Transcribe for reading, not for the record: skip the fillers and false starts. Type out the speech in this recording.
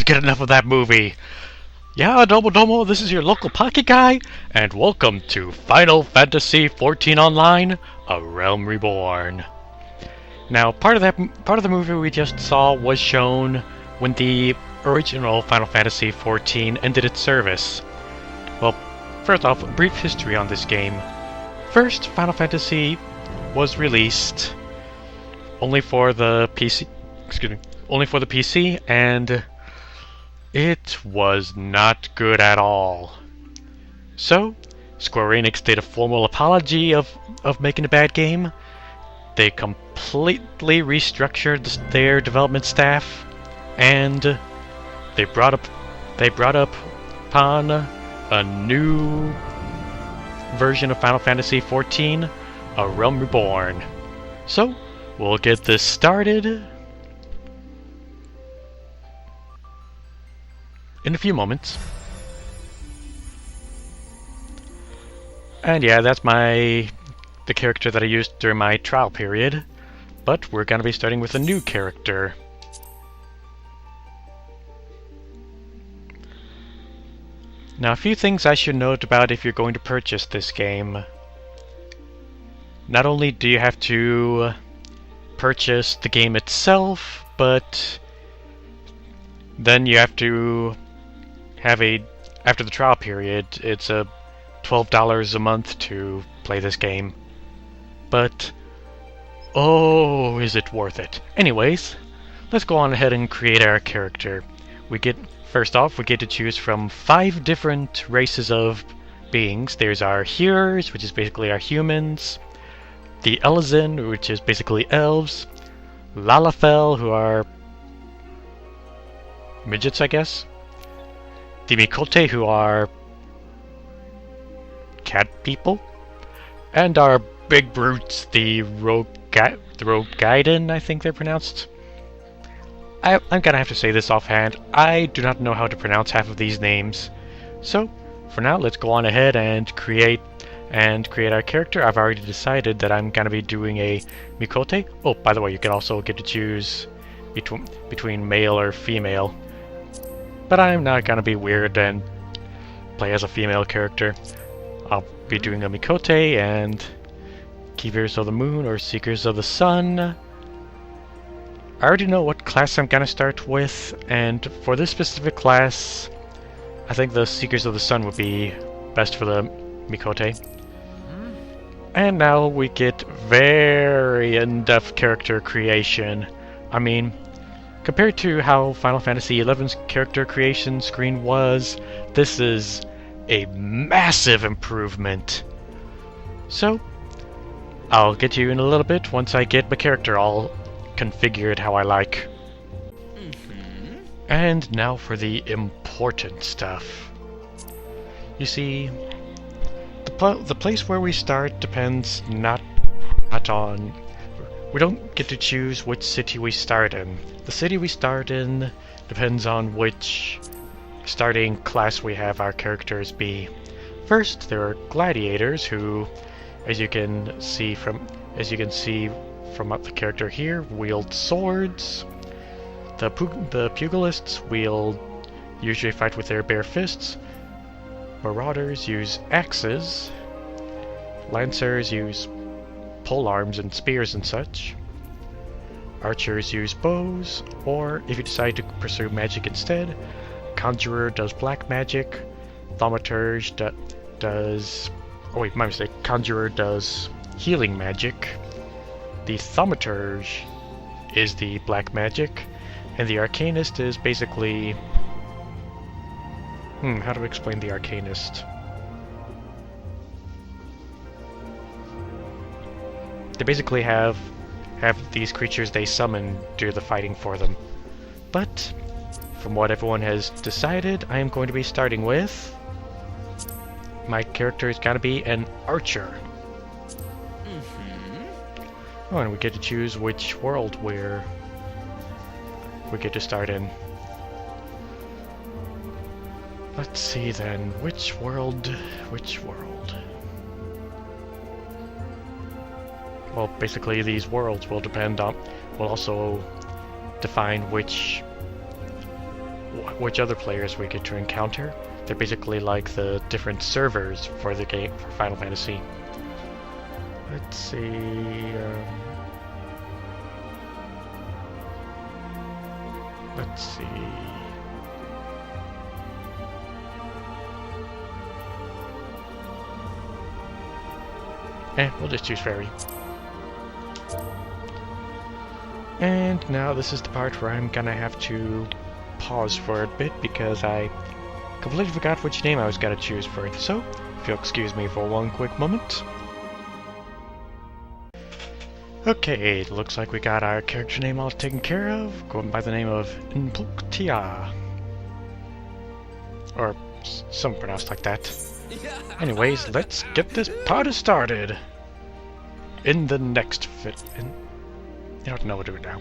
get enough of that movie. Yeah, Domo, this is your local PockyGuy, and welcome to Final Fantasy XIV Online, A Realm Reborn. Now, part of the movie we just saw was shown when the original Final Fantasy XIV ended its service. Well, first off, a brief history on this game. First, Final Fantasy was released only for the PC, and it was not good at all. So, Square Enix did a formal apology of making a bad game. They completely restructured their development staff, and they brought upon a new version of Final Fantasy XIV, A Realm Reborn. So, we'll get this started in a few moments. And yeah, that's the character that I used during my trial period, but we're gonna be starting with a new character. Now, a few things I should note about if you're going to purchase this game. Not only do you have to purchase the game itself, but then you have to have after the trial period, it's a $12 a month to play this game. But, oh, is it worth it? Anyways, let's go on ahead and create our character. First off, we get to choose from 5 different races of beings. There's our hearers, which is basically our humans, the Elezen, which is basically elves, Lalafell, who are midgets, I guess, the Mikote, who are cat people, and our big brutes, the Rogaiden, I think they're pronounced. I'm gonna have to say this offhand. I do not know how to pronounce half of these names. So, for now, let's go on ahead and create our character. I've already decided that I'm gonna be doing a Mikote. Oh, by the way, you can also get to choose between male or female. But I'm not gonna be weird and play as a female character. I'll be doing a Mikote and Keepers of the Moon or Seekers of the Sun. I already know what class I'm gonna start with, and for this specific class, I think the Seekers of the Sun would be best for the Mikote. And now we get very in-depth character creation. I mean, compared to how Final Fantasy XI's character creation screen was, this is a massive improvement. So, I'll get to you in a little bit once I get my character all configured how I like. And now for the important stuff. You see, the place where we start depends not on... We don't get to choose which city we start in. The city we start in depends on which starting class we have our characters be. First, there are gladiators who, as you can see from the character here, wield swords. The pugilists usually fight with their bare fists. Marauders use axes. Lancers use polearms and spears and such. Archers use bows, or if you decide to pursue magic instead, Conjurer does black magic. Thaumaturge does... Oh wait, my mistake. Conjurer does healing magic. The Thaumaturge is the black magic, and the Arcanist is basically... how do I explain the Arcanist? They basically have these creatures they summon do the fighting for them. But, from what everyone has decided, I am going to be starting with... My character is gonna be an archer. Oh, and we get to choose which world we get to start in. Let's see then, which world? Well, basically these worlds will also define which which other players we get to encounter. They're basically like the different servers for the game for Final Fantasy. Let's see. Let's see. We'll just choose Fairy. And now this is the part where I'm gonna have to pause for a bit because I completely forgot which name I was gonna choose for it. So, if you'll excuse me for one quick moment. Okay, it looks like we got our character name all taken care of, going by the name of Npuktia. Or some pronounced like that. Anyways, let's get this party started! In the next fit. You don't know what to do now.